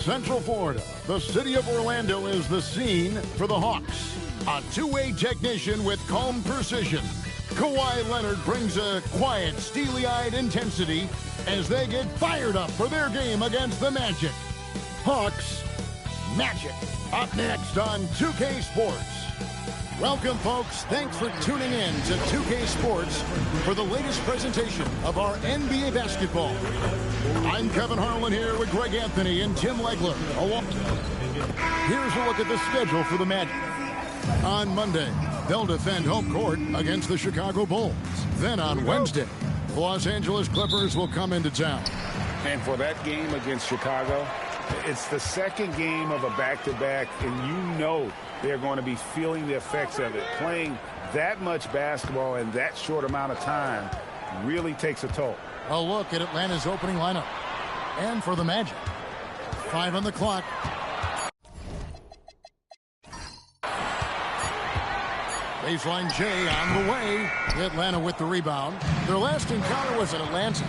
Central Florida, the city of Orlando is the scene for the Hawks. A two-way technician with calm precision. Kawhi Leonard brings a quiet, steely-eyed intensity as they get fired up for their game against the Magic. Hawks, Magic, up next on 2K Sports. Welcome, folks. Thanks for tuning in to 2K Sports for the latest presentation of our NBA basketball. I'm Kevin Harlan here with Greg Anthony and Tim Legler. Here's a look at the schedule for the Magic. On Monday, they'll defend home court against the Chicago Bulls. Then on Wednesday, the Los Angeles Clippers will come into town. And for that game against Chicago, it's the second game of a back-to-back, and you know they're going to be feeling the effects of it. Playing that much basketball in that short amount of time really takes a toll. A look at Atlanta's opening lineup. And for the Magic, 5 on the clock. Baseline J on the way. Atlanta with the rebound. Their last encounter was at Atlanta.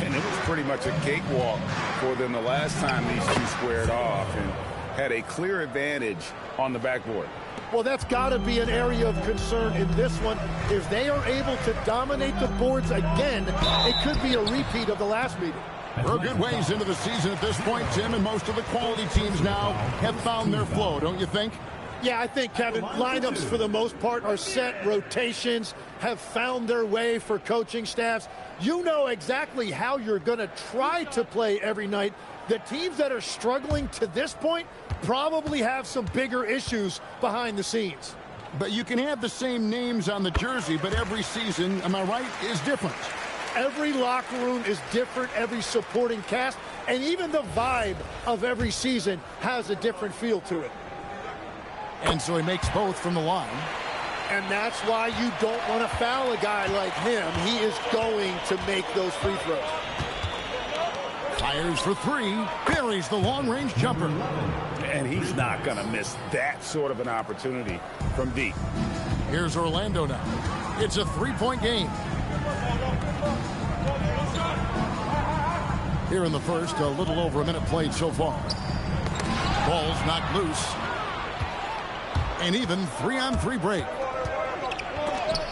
And it was pretty much a cakewalk for them the last time these two squared off and had a clear advantage on the backboard. Well, that's got to be an area of concern in this one. If they are able to dominate the boards again, it could be a repeat of the last meeting. We're a good ways into the season at this point, Tim, and most of the quality teams now have found their flow, don't you think? Yeah, I think, Kevin, lineups for the most part are set. Rotations have found their way for coaching staffs. You know exactly how you're going to try to play every night. The teams that are struggling to this point probably have some bigger issues behind the scenes. But you can have the same names on the jersey, but every season, am I right, is different. Every locker room is different, every supporting cast, and even the vibe of every season has a different feel to it. And so he makes both from the line. And that's why you don't want to foul a guy like him. He is going to make those free throws. Fires for three, buries the long-range jumper. And he's not going to miss that sort of an opportunity from deep. Here's Orlando now. It's a three-point game. Here in the first, a little over a minute played so far. Ball's knocked loose. An even 3-on-3 break.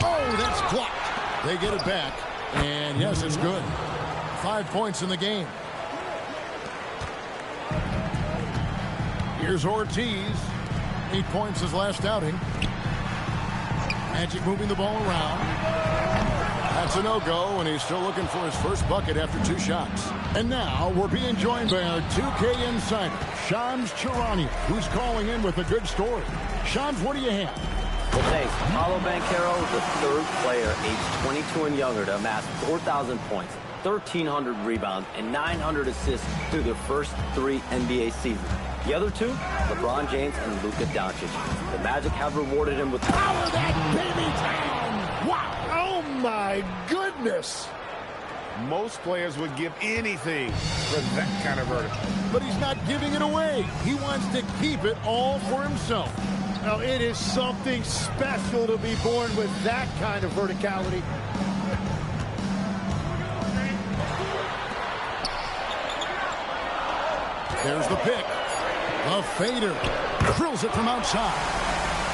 Oh, that's blocked. They get it back. And yes, it's good. 5 points in the game. Here's Ortiz. 8 points his last outing. Magic moving the ball around. That's a no-go, and he's still looking for his first bucket after 2 shots. And now we're being joined by our 2K insider, Shams Charania, who's calling in with a good story. Shams, what do you have? Well, thanks. Paolo Banchero is the third player aged 22 and younger to amass 4,000 points, 1,300 rebounds, and 900 assists through their first 3 NBA seasons. The other 2, LeBron James and Luka Doncic. The Magic have rewarded him with power that baby town! Wow! Oh, my goodness! Most players would give anything for that kind of verdict. But he's not giving it away. He wants to keep it all for himself. Now, it is something special to be born with that kind of verticality. There's the pick. A fader. Drills it from outside.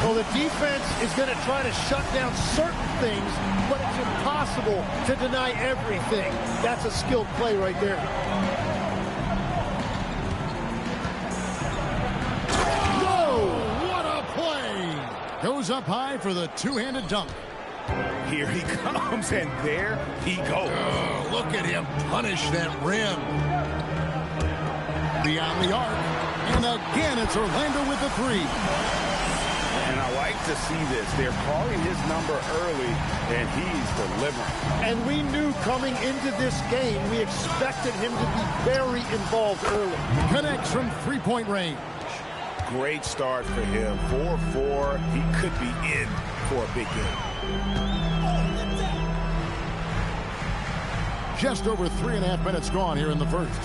Well, the defense is going to try to shut down certain things, but it's impossible to deny everything. That's a skilled play right there. Goes up high for the two-handed dunk. Here he comes, and there he goes. Oh, look at him punish that rim. Beyond the arc. And again, it's Orlando with the 3. And I like to see this. They're calling his number early, and he's delivering. And we knew coming into this game, we expected him to be very involved early. Connects from three-point range. Great start for him. 4-4. He could be in for a big game. Just over 3.5 minutes gone here in the first.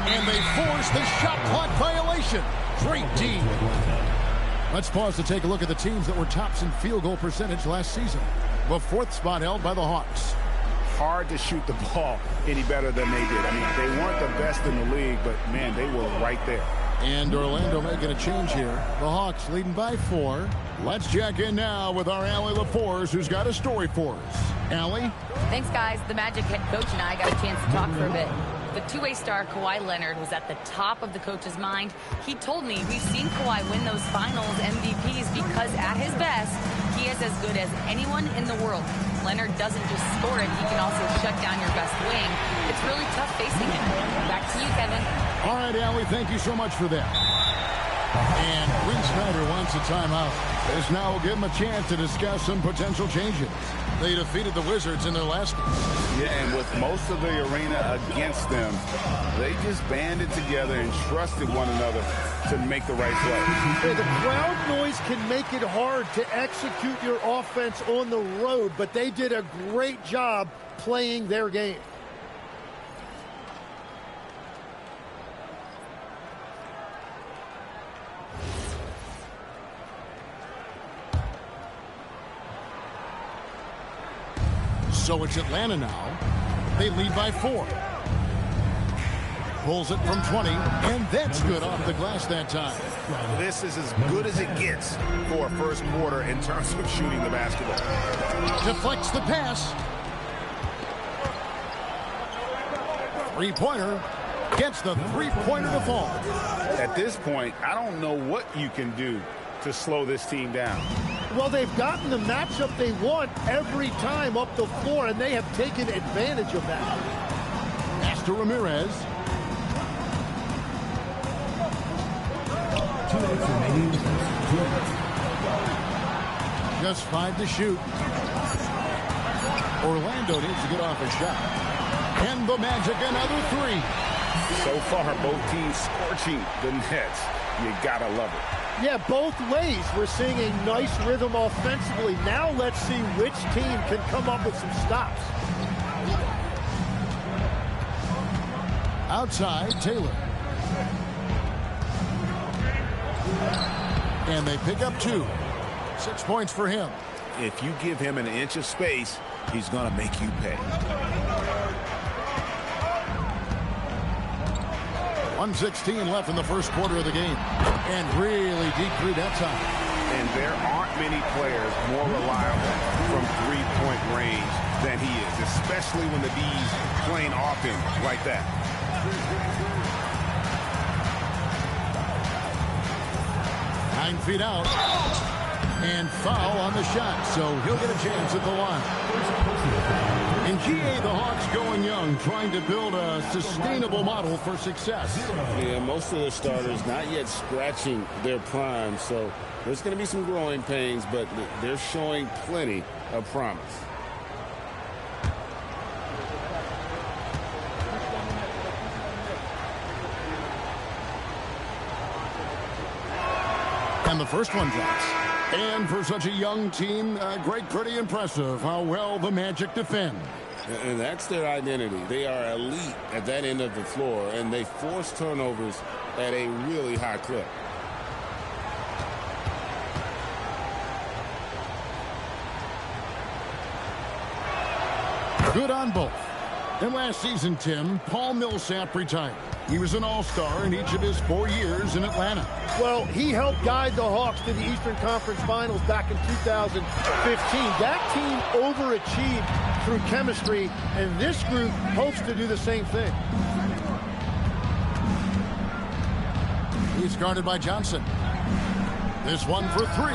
And they force the shot clock violation. Great D. Let's pause to take a look at the teams that were tops in field goal percentage last season. The 4th spot held by the Hawks. Hard to shoot the ball any better than they did. I mean, they weren't the best in the league, but, man, they were right there. And Orlando making a change here. The Hawks leading by 4. Let's check in now with our Allie LaForce, who's got a story for us. Allie? Thanks, guys. The Magic head coach and I got a chance to talk for a bit. The two-way star Kawhi Leonard was at the top of the coach's mind. He told me we've seen Kawhi win those finals MVPs because at his best, he is as good as anyone in the world. Leonard doesn't just score it, he can also shut down your best wing. It's really tough facing him. Back to you, Kevin. All right, Allie, thank you so much for that. And Quinn Snyder wants a timeout. This now will give him a chance to discuss some potential changes. They defeated the Wizards in their last game. Yeah, and with most of the arena against them, they just banded together and trusted one another to make the right play. Yeah, the crowd noise can make it hard to execute your offense on the road, but they did a great job playing their game. So it's Atlanta now. They lead by 4. Pulls it from 20, and that's good off the glass that time. This is as good as it gets for a first quarter in terms of shooting the basketball. Deflects the pass. Three-pointer. Gets the three-pointer to fall. At this point, I don't know what you can do to slow this team down. Well, they've gotten the matchup they want every time up the floor, and they have taken advantage of that. Pass to Ramirez. 2 minutes remaining. Just 5 to shoot. Orlando needs to get off a shot. And the Magic another 3. So far, both teams scorching the nets. You gotta love it. Yeah, both ways. We're seeing a nice rhythm offensively. Now let's see which team can come up with some stops. Outside, Taylor. And they pick up 2. 6 points for him. If you give him an inch of space, he's gonna make you pay. 1:16 left in the first quarter of the game. And really deep three that time. And there aren't many players more reliable from three-point range than he is, especially when the D's playing offense like that. Nine feet out. And foul on the shot, so he'll get a chance at the line. In GA, the Hawks going young, trying to build a sustainable model for success. Yeah, most of the starters not yet scratching their prime, so there's going to be some growing pains, but they're showing plenty of promise. And the first one drops. And for such a young team, great, pretty impressive how well the Magic defend. And that's their identity. They are elite at that end of the floor, and they force turnovers at a really high clip. Good on both. And last season, Tim, Paul Millsap retired. He was an all-star in each of his 4 years in Atlanta. Well, he helped guide the Hawks to the Eastern Conference Finals back in 2015. That team overachieved through chemistry, and this group hopes to do the same thing. He's guarded by Johnson. This one for 3.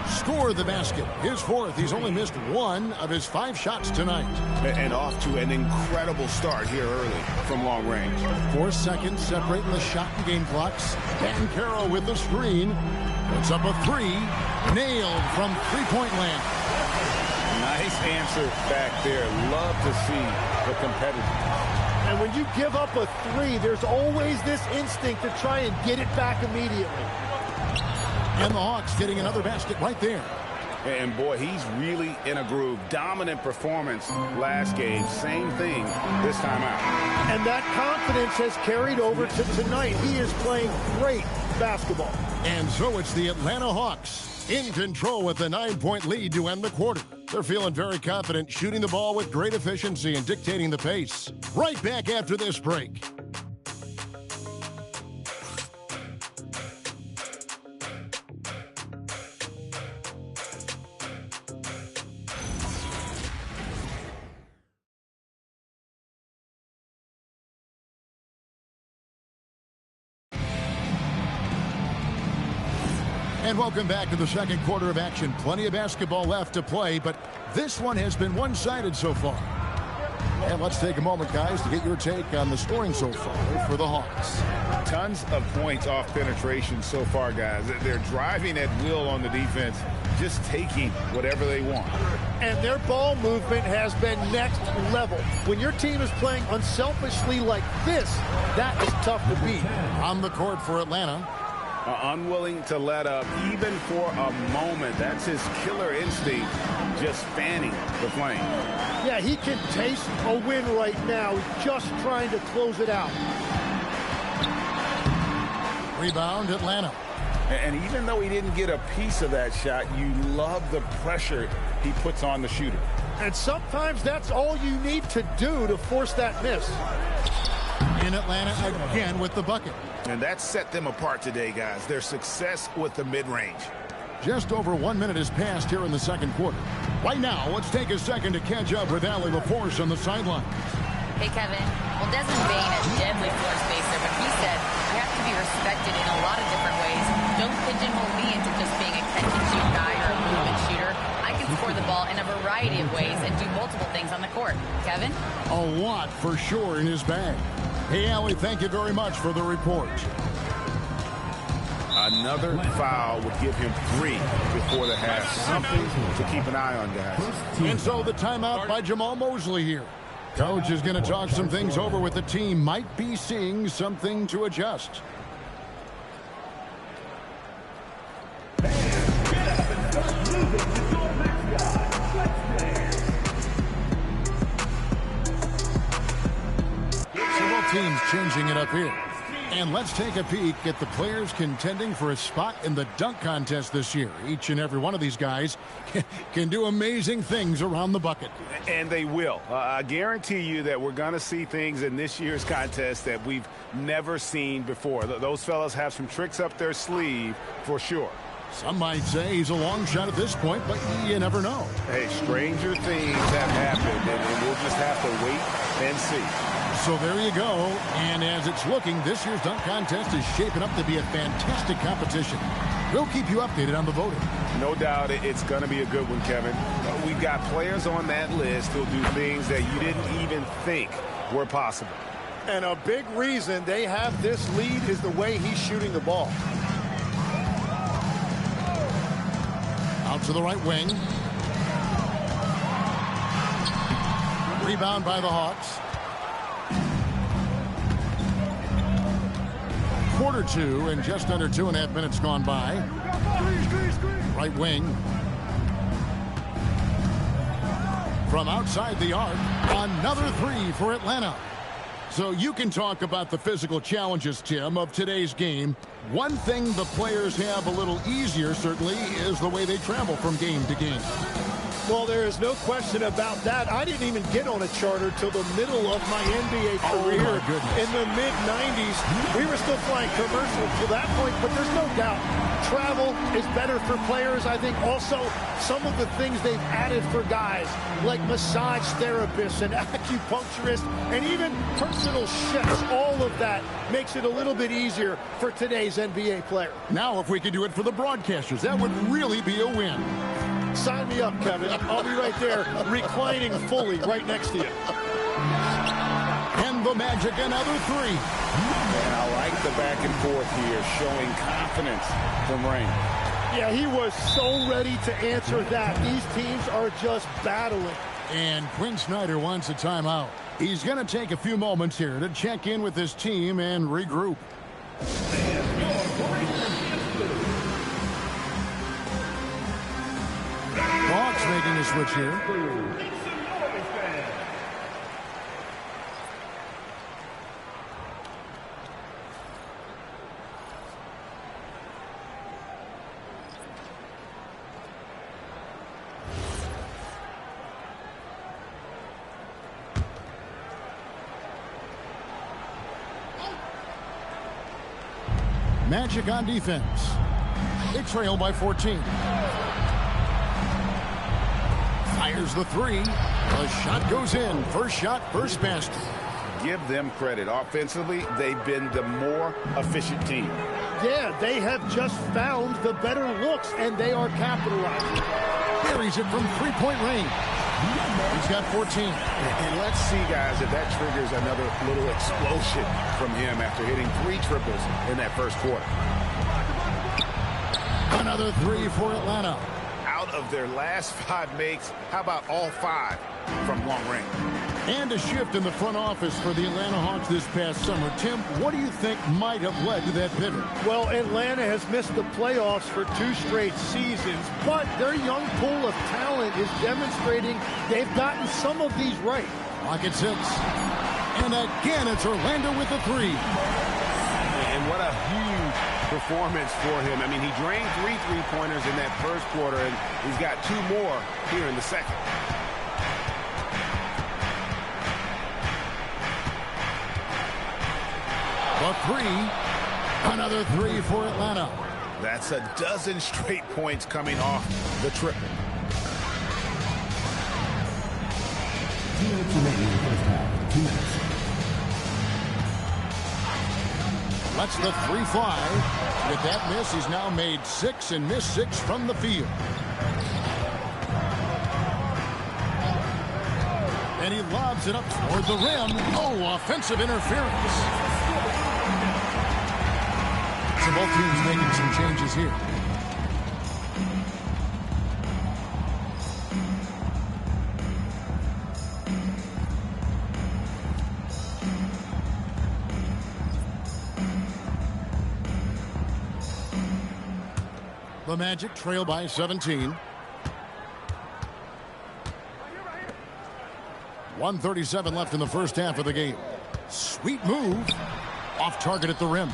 Score the basket. His 4th. He's only missed 1 of his 5 shots tonight. And off to an incredible start here early from long range. 4 seconds separating the shot and game clocks. Banchero with the screen. Puts up a 3. Nailed from three-point land. Nice answer back there. Love to see the competitiveness. And when you give up a 3, there's always this instinct to try and get it back immediately. And the Hawks getting another basket right there. And boy, he's really in a groove. Dominant performance last game. Same thing this time out. And that confidence has carried over to tonight. He is playing great basketball. And so it's the Atlanta Hawks in control with a 9-point lead to end the quarter. They're feeling very confident, shooting the ball with great efficiency and dictating the pace. Right back after this break. And welcome back to the second quarter of action. Plenty of basketball left to play, but this one has been one-sided so far. And let's take a moment, guys, to get your take on the scoring so far for the Hawks. Tons of points off penetration so far, guys. They're driving at will on the defense, just taking whatever they want. And their ball movement has been next level. When your team is playing unselfishly like this, that is tough to beat. On the court for Atlanta. Unwilling to let up even for a moment. That's his killer instinct, just fanning the flame. Yeah, he can taste a win right now, just trying to close it out. Rebound, Atlanta. And even though he didn't get a piece of that shot, you love the pressure he puts on the shooter. And sometimes that's all you need to do to force that miss. In Atlanta again with the bucket. And that set them apart today, guys. Their success with the mid-range. Just over 1 minute has passed here in the second quarter. Right now, let's take a second to catch up with Allie LaForce on the sideline. Hey, Kevin. Well, Desmond Bane is deadly floor spacer, but he said I have to be respected in a lot of different ways. Don't pigeonhole me into just being a catch-and-shoot guy or a movement shooter. I can score the ball in a variety of ways and do multiple things on the court. Kevin? A lot for sure in his bag. Hey, Allie, thank you very much for the report. Another foul would give him 3 before the half. Something to keep an eye on, guys. And so the timeout by Jamal Mosley here. Coach is going to talk some things over with the team. Might be seeing something to adjust. Teams changing it up here. And let's take a peek at the players contending for a spot in the dunk contest this year. Each and every one of these guys can do amazing things around the bucket. And they will. I guarantee you that we're going to see things in this year's contest that we've never seen before. Those fellas have some tricks up their sleeve for sure. Some might say he's a long shot at this point, but you never know. Hey, stranger things have happened, and we'll just have to wait and see. So there you go. And as it's looking, this year's dunk contest is shaping up to be a fantastic competition. We'll keep you updated on the voting. No doubt it's going to be a good one, Kevin. We've got players on that list who'll do things that you didn't even think were possible. And a big reason they have this lead is the way he's shooting the ball. Out to the right wing. Rebound by the Hawks. Quarter 2 and just under 2.5 minutes gone by. Right wing. From outside the arc, another 3 for Atlanta. So you can talk about the physical challenges, Tim, of today's game. One thing the players have a little easier, certainly, is the way they travel from game to game. Well, there is no question about that. I didn't even get on a charter till the middle of my NBA career. Oh, my goodness. In the mid-90s, we were still flying commercial to that point, but there's no doubt travel is better for players. I think also some of the things they've added for guys, like massage therapists and acupuncturists and even personal chefs, all of that makes it a little bit easier for today's NBA player. Now, if we could do it for the broadcasters, that would really be a win. Sign me up, Kevin. I'll be right there, reclining fully right next to you. And the Magic, another 3. And I like the back and forth here, showing confidence from Rain. Yeah, he was so ready to answer that. These teams are just battling. And Quinn Snyder wants a timeout. He's going to take a few moments here to check in with his team and regroup. Hawks making a switch here. Magic on defense. They trail by 14. Fires the three. The shot goes in. First shot, first basket. Give them credit. Offensively, they've been the more efficient team. Yeah, they have just found the better looks, and they are capitalizing. Buries it from three-point range. He's got 14. And let's see, guys, if that triggers another little explosion from him after hitting 3 triples in that first quarter. Another three for Atlanta. Out of their last 5 makes, how about all 5 from long range? And a shift in the front office for the Atlanta Hawks this past summer. Tim, what do you think might have led to that pivot? Well, Atlanta has missed the playoffs for 2 straight seasons, but their young pool of talent is demonstrating they've gotten some of these right. Rockets hits. And again, it's Orlando with the three. And what a huge performance for him. I mean, he drained 3 three-pointers in that first quarter, and he's got 2 more here in the second. The three. Another three for Atlanta. That's a dozen straight points coming off the triple. 2 minutes remaining in the first half. 2 minutes. Lets the three fly. With that miss, he's now made 6 and missed 6 from the field. And he lobs it up toward the rim. Oh, offensive interference. So both teams making some changes here. The Magic trail by 17. 1:37 left in the first half of the game. Sweet move. Off target at the rim.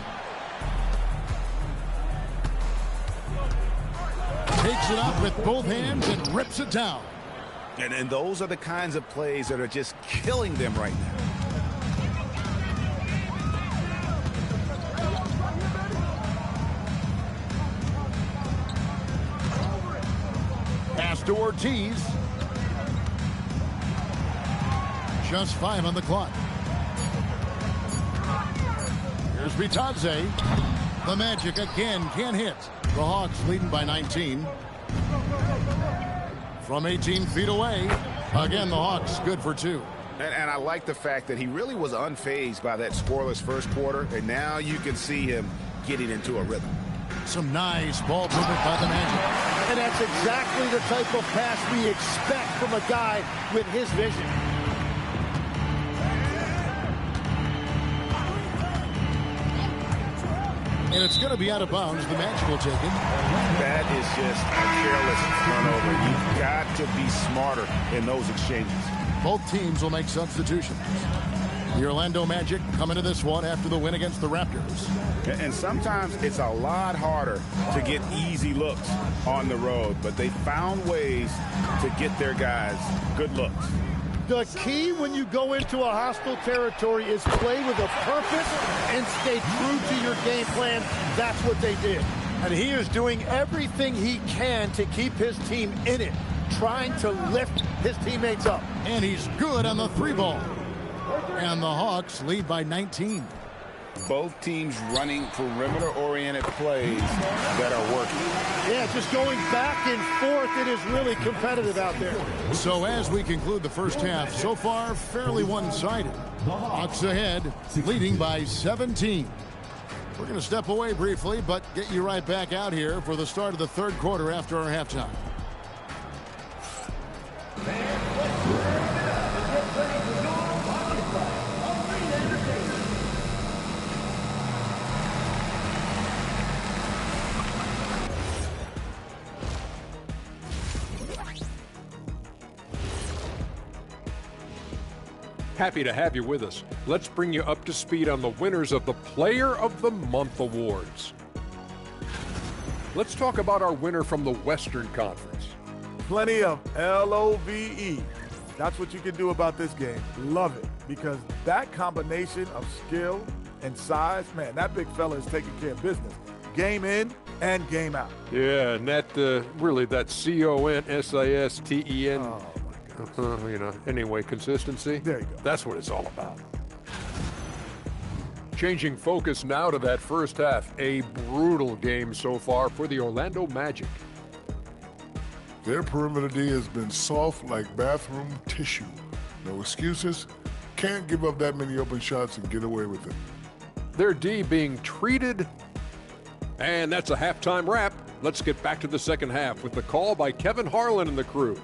Takes it up with both hands and rips it down. And those are the kinds of plays that are just killing them right now. Pass to Ortiz. Just 5 on the clock. Here's Bitadze. The Magic again can't hit. The Hawks leading by 19. From 18 feet away. Again, the Hawks good for 2. And I like the fact that he really was unfazed by that scoreless first quarter. And now you can see him getting into a rhythm. Some nice ball movement by the Magic. And that's exactly the type of pass we expect from a guy with his vision. And it's going to be out of bounds. The Magic will take it. That is just a careless turnover. You've got to be smarter in those exchanges. Both teams will make substitutions. The Orlando Magic coming to this one after the win against the Raptors. And sometimes it's a lot harder to get easy looks on the road, but they found ways to get their guys good looks. The key when you go into a hostile territory is play with a purpose and stay true to your game plan. That's what they did. And he is doing everything he can to keep his team in it, trying to lift his teammates up. And he's good on the 3 ball. And the Hawks lead by 19. Both teams running perimeter-oriented plays that are working. Yeah, just going back and forth. It is really competitive out there. So as we conclude the first half, so far fairly one-sided. Hawks ahead, leading by 17. We're going to step away briefly, but get you right back out here for the start of the third quarter after our halftime. Happy to have you with us. Let's bring you up to speed on the winners of the Player of the Month Awards. Let's talk about our winner from the Western Conference. Plenty of LOVE. That's what you can do about this game. Love it. Because that combination of skill and size, man, that big fella is taking care of business. game in and game out. Yeah, and that really that CONSISTEN. Oh, You know, anyway, consistency. There you go. That's what it's all about. Changing focus now to that first half. A brutal game so far for the Orlando Magic. Their perimeter D has been soft like bathroom tissue. No excuses. Can't give up that many open shots and get away with it. Their D being treated. And that's a halftime wrap. Let's get back to the second half with the call by Kevin Harlan and the crew.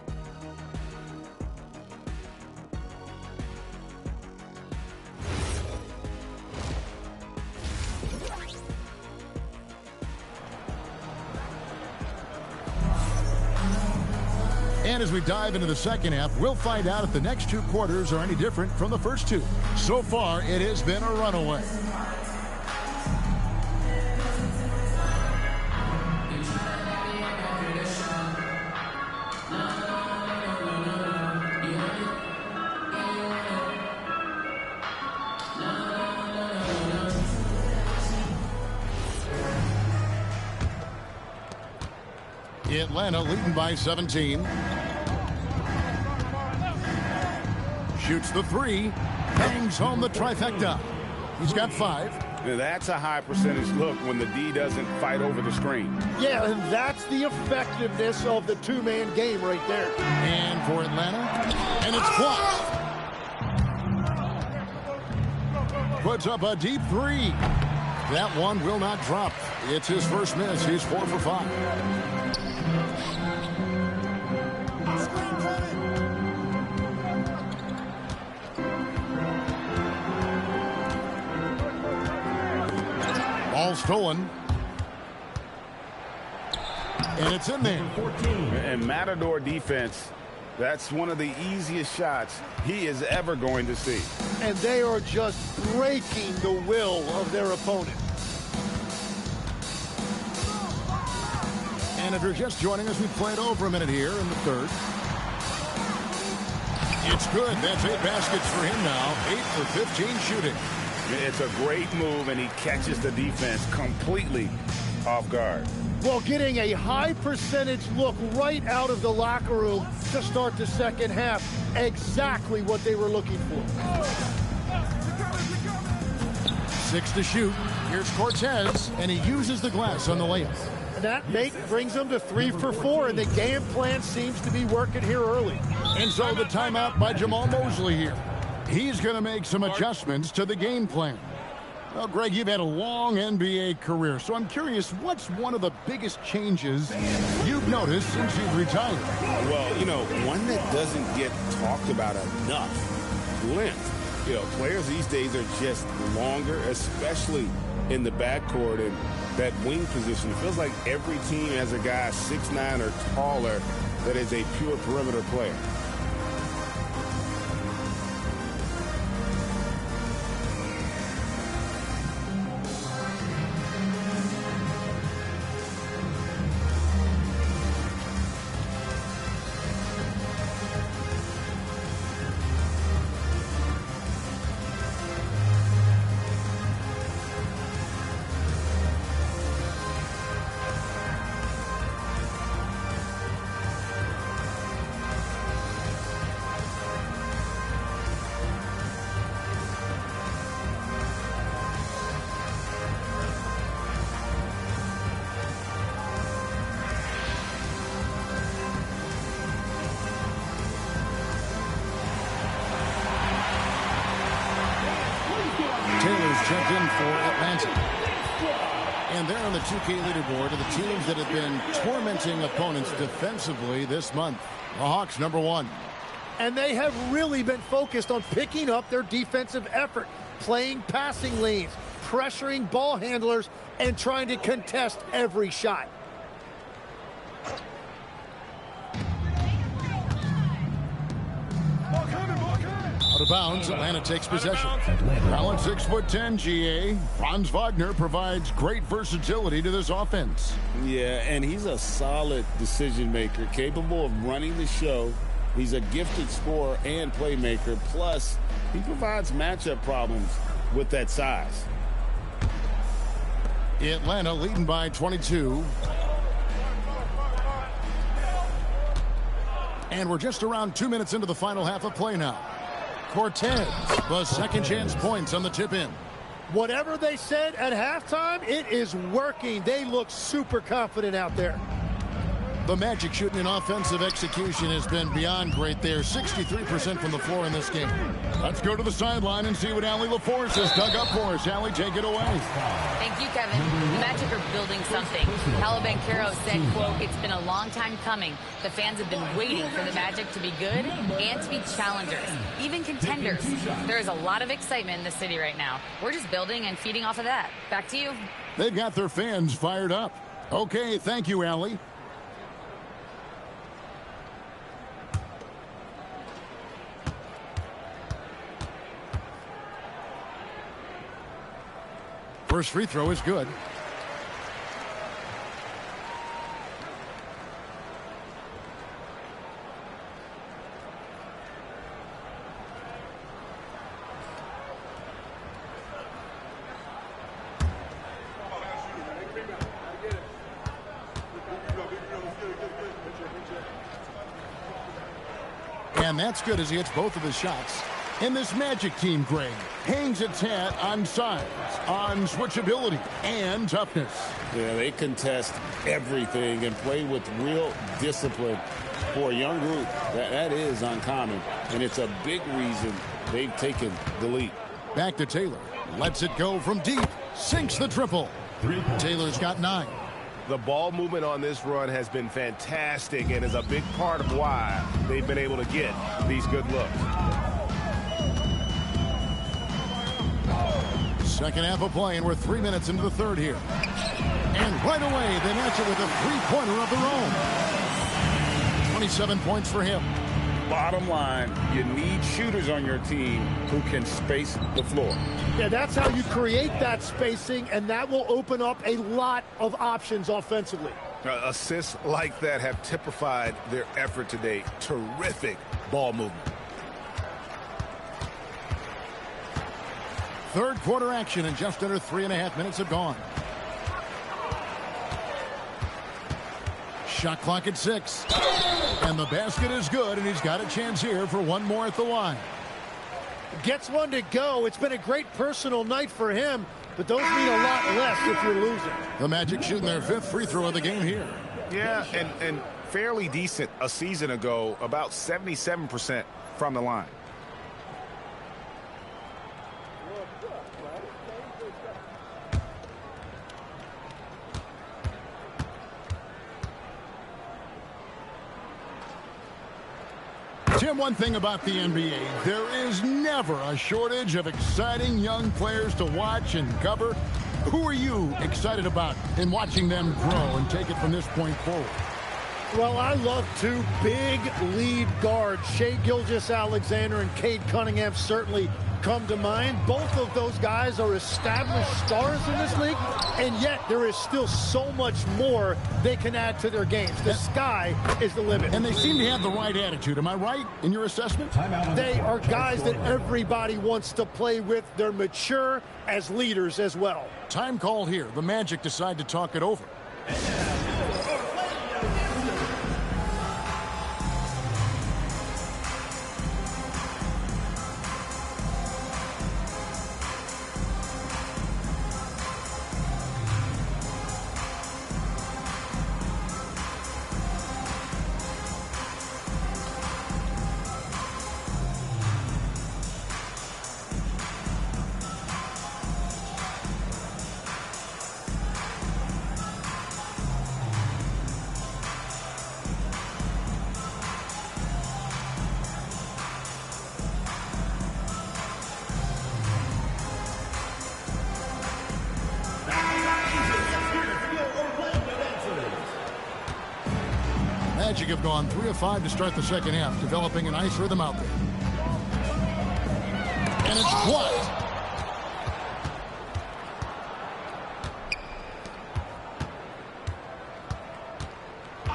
And as we dive into the second half, we'll find out if the next two quarters are any different from the first two. So far, it has been a runaway. Atlanta leading by 17. Shoots the three. Bangs home the trifecta. He's got 5. Now that's a high percentage look when the D doesn't fight over the screen. Yeah, and that's the effectiveness of the two-man game right there. And for Atlanta, and it's blocked. Puts up a deep 3. That one will not drop. It's his first miss. He's 4 for 5. Ball stolen. And it's in there. And Matador defense, that's one of the easiest shots he is ever going to see. And they are just breaking the will of their opponent. And if you're just joining us, we've played over a minute here in the third. It's good. That's 8 baskets for him now. 8 for 15 shooting. It's a great move, and he catches the defense completely off guard. Well, getting a high percentage look right out of the locker room to start the second half. Exactly what they were looking for. 6 to shoot. Here's Cortez, and he uses the glass on the layup. And that brings them to 3 for 4, and the game plan seems to be working here early. And so the timeout by Jamal Mosley here. He's going to make some adjustments to the game plan. Well, Greg, you've had a long NBA career, so I'm curious, what's one of the biggest changes you've noticed since you've retired? Well, you know, one that doesn't get talked about enough, length. You know, players these days are just longer, especially in the backcourt and that wing position. It feels like every team has a guy 6'9" or taller that is a pure perimeter player. Checked in for Atlanta. And they're on the 2K leaderboard of the teams that have been tormenting opponents defensively this month. The Hawks, number 1. And they have really been focused on picking up their defensive effort, playing passing lanes, pressuring ball handlers, and trying to contest every shot. Out of bounds, Atlanta takes possession. Allen 6'10", GA. Franz Wagner provides great versatility to this offense. Yeah, and he's a solid decision maker, capable of running the show. He's a gifted scorer and playmaker. Plus, he provides matchup problems with that size. Atlanta leading by 22. And we're just around 2 minutes into the final half of play now. Cortez, the second chance points on the tip in. Whatever they said at halftime, it is working. They look super confident out there. The Magic shooting in offensive execution has been beyond great there. 63% from the floor in this game. Let's go to the sideline and see what Allie LaForce has dug up for us. Allie, take it away. Thank you, Kevin. The Magic are building something. Paolo Banchero said, quote, "It's been a long time coming. The fans have been waiting for the Magic to be good and to be challengers, even contenders. There is a lot of excitement in the city right now. We're just building and feeding off of that. Back to you." They've got their fans fired up. Okay, thank you, Allie. First free throw is good. And that's good as he hits both of his shots. And this Magic team, Greg, hangs its hat on size, on switchability, and toughness. Yeah, they contest everything and play with real discipline. For a young group, that is uncommon, and it's a big reason they've taken the lead. Back to Taylor. Lets it go from deep. Sinks the triple. Taylor's got 9. The ball movement on this run has been fantastic and is a big part of why they've been able to get these good looks. Second half of play, and we're 3 minutes into the third here. And right away, they match it with a three-pointer of their own. 27 points for him. Bottom line, you need shooters on your team who can space the floor. Yeah, that's how you create that spacing, and that will open up a lot of options offensively. Assists like that have typified their effort today. Terrific ball movement. Third quarter action, and just under 3.5 minutes have gone. Shot clock at 6. And the basket is good, and he's got a chance here for one more at the line. Gets one to go. It's been a great personal night for him, but those mean a lot less if you're losing. The Magic shooting their 5th free throw of the game here. Yeah, and fairly decent a season ago, about 77% from the line. Tim, one thing about the NBA, there is never a shortage of exciting young players to watch and cover. Who are you excited about in watching them grow and take it from this point forward? Well, I love 2 big lead guards. Shai Gilgeous-Alexander and Cade Cunningham certainly come to mind. Both of those guys are established stars in this league, and yet there is still so much more they can add to their games. The sky is the limit. And they seem to have the right attitude. Am I right in your assessment? They are guys that everybody wants to play with. They're mature as leaders as well. Time call here. The Magic decide to talk it over. Magic have gone 3 of 5 to start the second half, developing a nice rhythm out there. And it's blocked.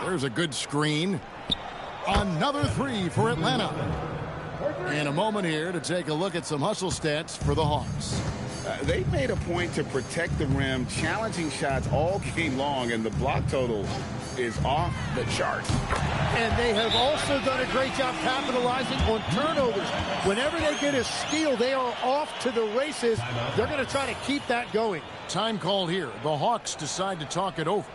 There's a good screen. Another 3 for Atlanta. And a moment here to take a look at some hustle stats for the Hawks. They made a point to protect the rim, challenging shots all game long, and the block total is off the charts. And they have also done a great job capitalizing on turnovers. Whenever they get a steal, they are off to the races. They're going to try to keep that going. Time called here. The Hawks decide to talk it over.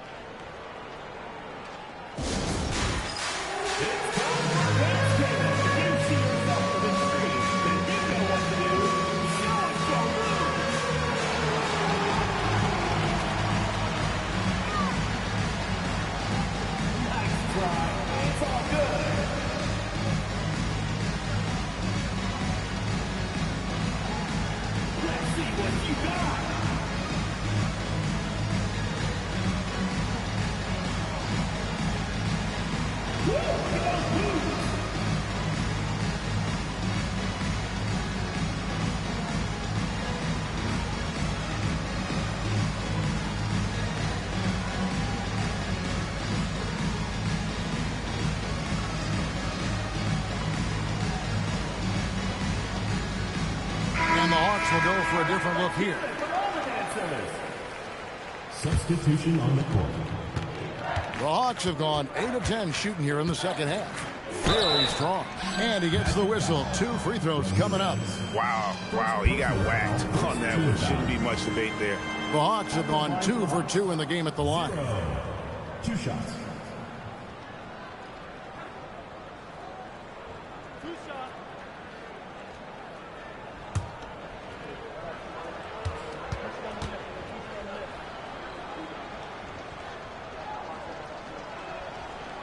And the Hawks will go for a different look here. Substitution on the court. The Hawks have gone 8 of 10 shooting here in the second half. Very strong. And he gets the whistle. 2 free throws coming up. Wow, he got whacked on that one. Shouldn't be much debate there. The Hawks have gone 2 for 2 in the game at the line. 2 shots.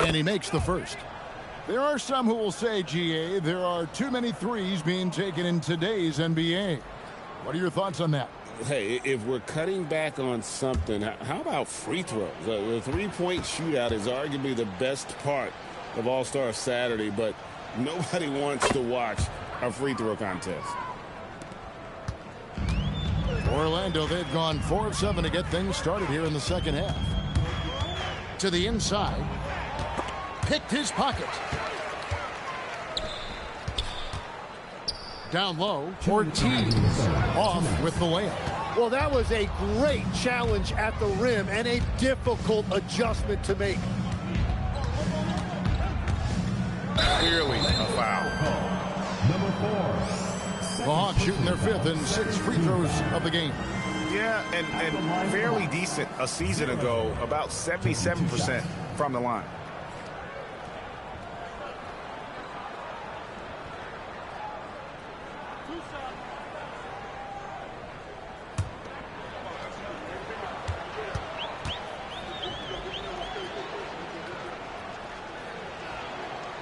And he makes the first. There are some who will say, GA, there are too many threes being taken in today's NBA. What are your thoughts on that? Hey, if we're cutting back on something, how about free throws? The three-point shootout is arguably the best part of All-Star Saturday, but nobody wants to watch a free throw contest. Orlando, they've gone 4 of 7 to get things started here in the second half. To the inside. Picked his pocket. Down low, Ortiz off with the layup. Well, that was a great challenge at the rim and a difficult adjustment to make. Clearly a foul. Number 4. The Hawks shooting their 5th and 6th free throws of the game. Yeah, and fairly decent a season ago, about 77% from the line.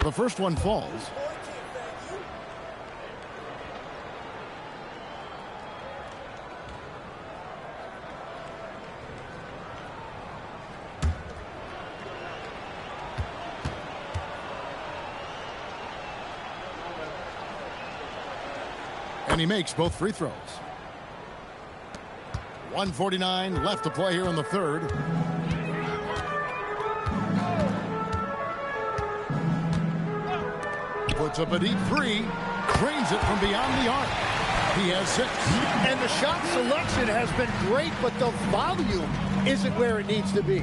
The first one falls. And he makes both free throws. 1:49 left to play here in the third. Puts up a deep 3, drains it from beyond the arc. He has 6. And the shot selection has been great, but the volume isn't where it needs to be.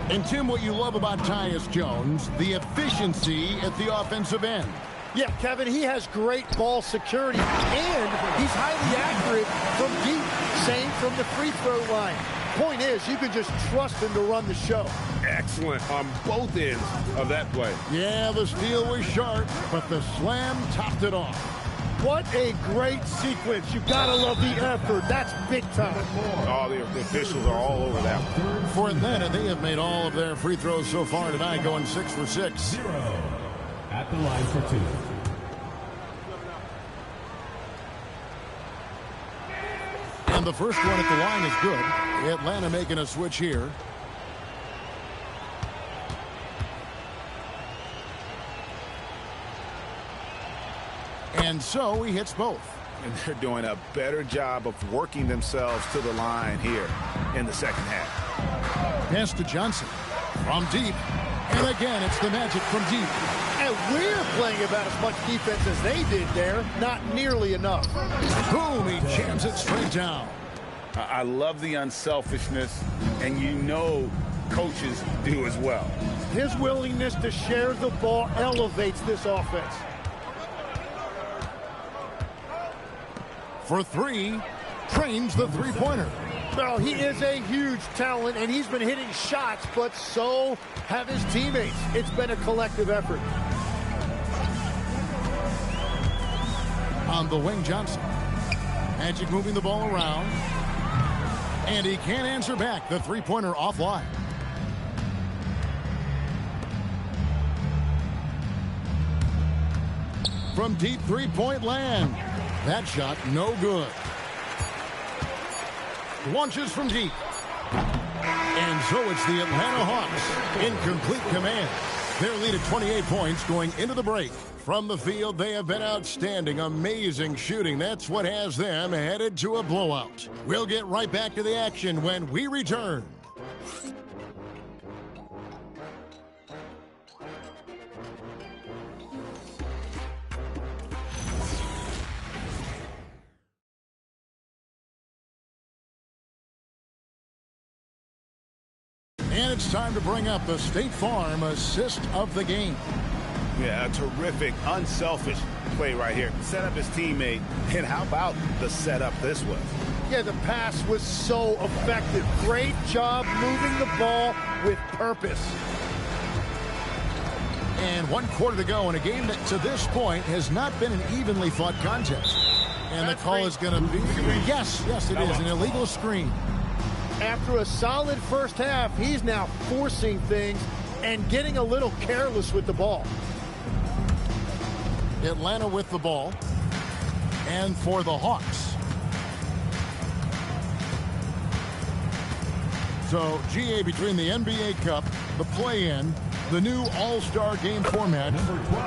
And Tim, what you love about Tyus Jones, the efficiency at the offensive end. Yeah, Kevin, he has great ball security, and he's highly accurate from deep. Same from the free throw line. Point is, you can just trust him to run the show. Excellent on both ends of that play. Yeah, the steal was sharp, but the slam topped it off. What a great sequence. You gotta love the effort. That's big time. Oh, the officials are all over that one. For Atlanta, they have made all of their free throws so far tonight, going 6 for 6. 0 at the line for 2. And the first one at the line is good. Atlanta making a switch here. And so he hits both. And they're doing a better job of working themselves to the line here in the second half. Pass to Johnson from deep. And again, it's the Magic from deep. And we're playing about as much defense as they did there. Not nearly enough. Boom, he jams it straight down. I love the unselfishness, and you know coaches do as well. His willingness to share the ball elevates this offense. For three, trains the three-pointer. Well, he is a huge talent, and he's been hitting shots, but so have his teammates. It's been a collective effort. On the wing, Johnson. Magic moving the ball around. And he can't answer back. The three-pointer offline. From deep three-point land. That shot, no good. Launches from deep. And so it's the Atlanta Hawks in complete command. Their lead at 28 points going into the break. From the field, they have been outstanding. Amazing shooting. That's what has them headed to a blowout. We'll get right back to the action when we return. And it's time to bring up the State Farm assist of the game. Yeah, a terrific, unselfish play right here. Set up his teammate, and how about the setup this was? Yeah, the pass was so effective. Great job moving the ball with purpose. And 1 quarter to go in a game that to this point has not been an evenly fought contest. And the call is going to be, yes, it is, an illegal screen. After a solid first half, he's now forcing things and getting a little careless with the ball. Atlanta with the ball. And for the Hawks. So, GA, between the NBA Cup, the play-in, the new All-Star game format,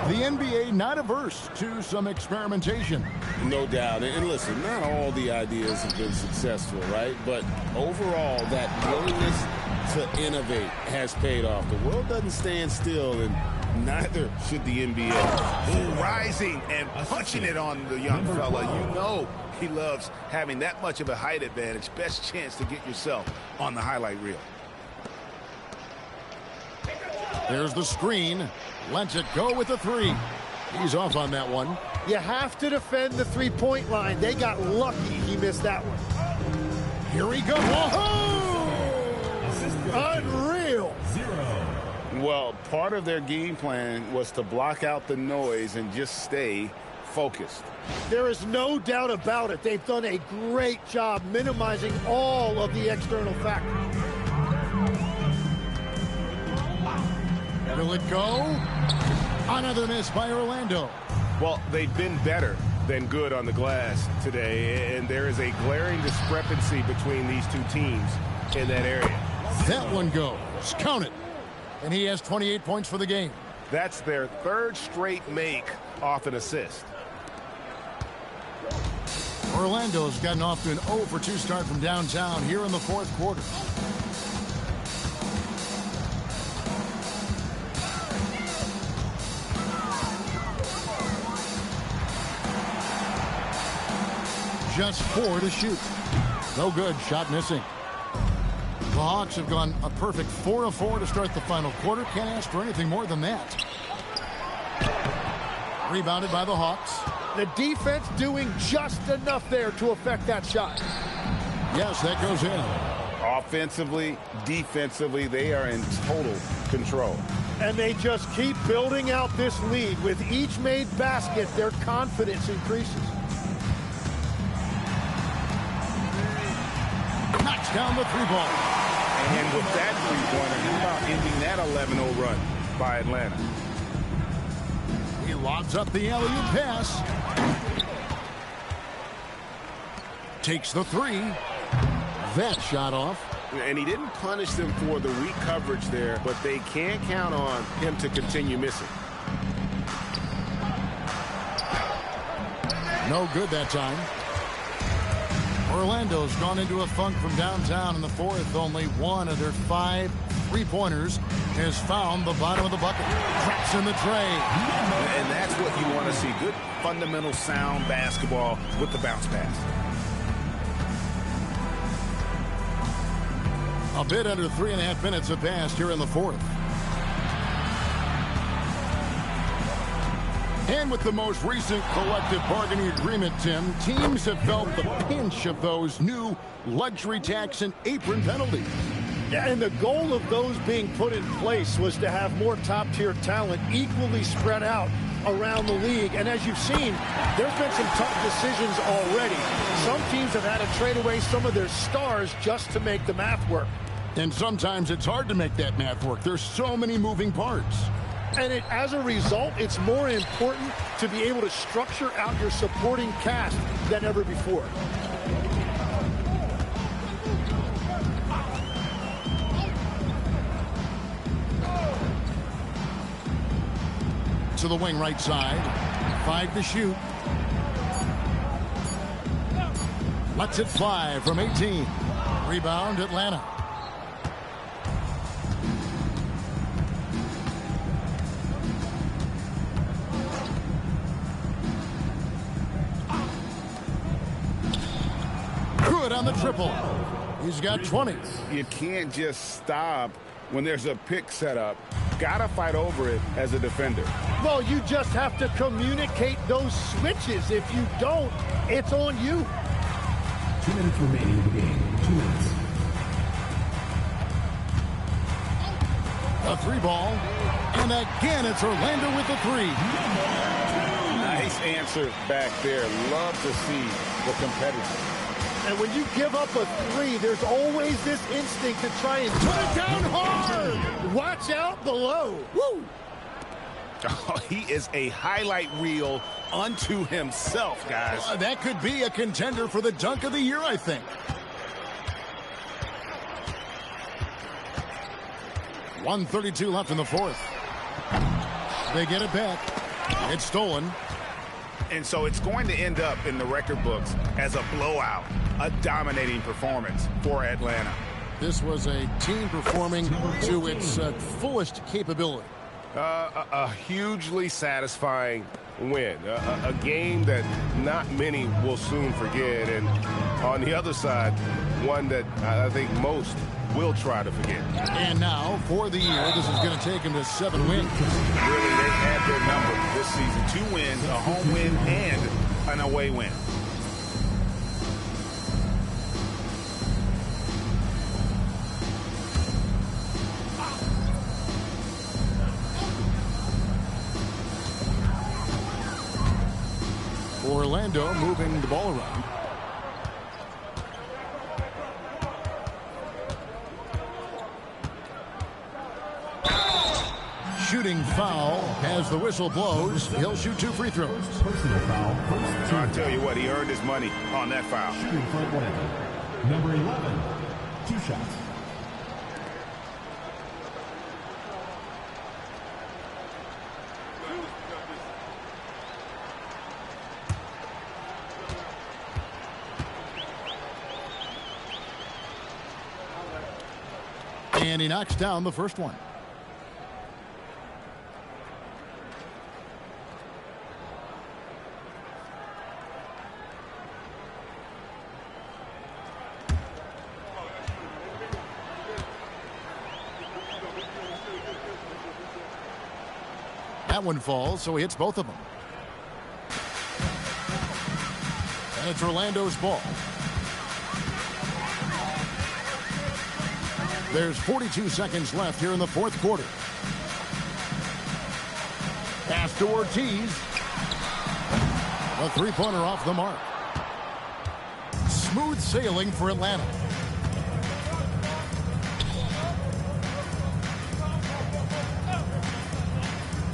the NBA not averse to some experimentation. No doubt. And listen, not all the ideas have been successful, right? But overall, that willingness to innovate has paid off. The world doesn't stand still, and neither should the NBA. Rising and punching it on the young fella. You know he loves having that much of a height advantage. Best chance to get yourself on the highlight reel. There's the screen. Lets it go with the three. He's off on that one. You have to defend the three-point line. They got lucky he missed that one. Here he goes. Unreal. Well, part of their game plan was to block out the noise and just stay focused. There is no doubt about it. They've done a great job minimizing all of the external factors. Will it go? Another miss by Orlando. Well, they've been better than good on the glass today, and there is a glaring discrepancy between these two teams in that area. That one goes. Count it. And he has 28 points for the game. That's their third straight make off an assist. Orlando's gotten off to an 0 for 2 start from downtown here in the fourth quarter. Just 4 to shoot. No good. Shot missing. The Hawks have gone a perfect 4 of 4 to start the final quarter. Can't ask for anything more than that. Rebounded by the Hawks. The defense doing just enough there to affect that shot. Yes, that goes in. Offensively, defensively, they are in total control. And they just keep building out this lead. With each made basket, their confidence increases. Knocks down the three ball. And with that three-pointer, how about ending that 11-0 run by Atlanta? He lobs up the alley-oop pass. Takes the three. That shot off. And he didn't punish them for the weak coverage there, but they can't count on him to continue missing. No good that time. Orlando's gone into a funk from downtown in the fourth. Only one of their 5 three-pointers has found the bottom of the bucket. Traps in the tray. And that's what you want to see. Good, fundamental, sound basketball with the bounce pass. A bit under 3.5 minutes have passed here in the fourth. And with the most recent collective bargaining agreement, Tim, teams have felt the pinch of those new luxury tax and apron penalties. Yeah, and the goal of those being put in place was to have more top-tier talent equally spread out around the league. And as you've seen, there's been some tough decisions already. Some teams have had to trade away some of their stars just to make the math work. And sometimes it's hard to make that math work. There's so many moving parts. And as a result, it's more important to be able to structure out your supporting cast than ever before. To the wing right side. 5 to shoot. Lets it fly from 18. Rebound, Atlanta. Good on the triple. He's got 20. You can't just stop when there's a pick set up. Gotta fight over it as a defender. Well, you just have to communicate those switches. If you don't, it's on you. 2 minutes remaining in the game. 2 minutes. A 3 ball. And again, it's Orlando with the 3. Nice answer back there. Love to see the competition. And when you give up a 3, there's always this instinct to try and put it down hard. Watch out below. Woo! Oh, he is a highlight reel unto himself, guys. That could be a contender for the dunk of the year, I think. .132 left in the fourth. They get it back. It's stolen. And so it's going to end up in the record books as a blowout, a dominating performance for Atlanta. This was a team performing to its fullest capability. A hugely satisfying win. A game that not many will soon forget. And on the other side, one that I think most will try to forget. And now, for the year, this is going to take him to 7 wins. Really, they had their number this season. 2 wins, a home win, and an away win. Orlando moving the ball around. Shooting foul as the whistle blows. He'll shoot 2 free throws. Personal foul. First team. I'll tell you what, he earned his money on that foul. Shooting for Atlanta. Number 11. 2 shots. And he knocks down the first one. That one falls, so he hits both of them. And it's Orlando's ball. There's 42 seconds left here in the fourth quarter. Pass to Ortiz. A three-pointer off the mark. Smooth sailing for Atlanta.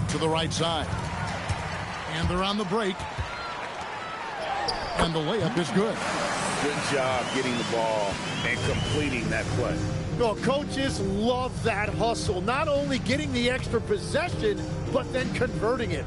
To the right side. And they're on the break. And the layup is good. Good job getting the ball and completing that play. Well, coaches love that hustle. Not only getting the extra possession, but then converting it.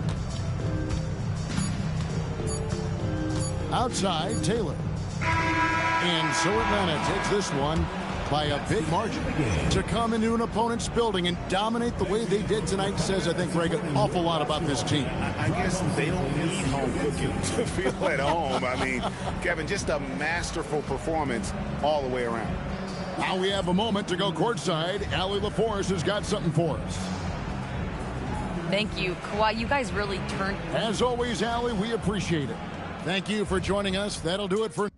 Outside, Taylor. And so Atlanta takes this one by a big margin. To come into an opponent's building and dominate the way they did tonight says, I think, Greg, an awful lot about this team. I guess they don't need home cooking to feel at home. I mean, Kevin, just a masterful performance all the way around. Now we have a moment to go courtside. Allie LaForce has got something for us. Thank you, Kawhi. You guys really turned. As always, Allie, we appreciate it. Thank you for joining us. That'll do it for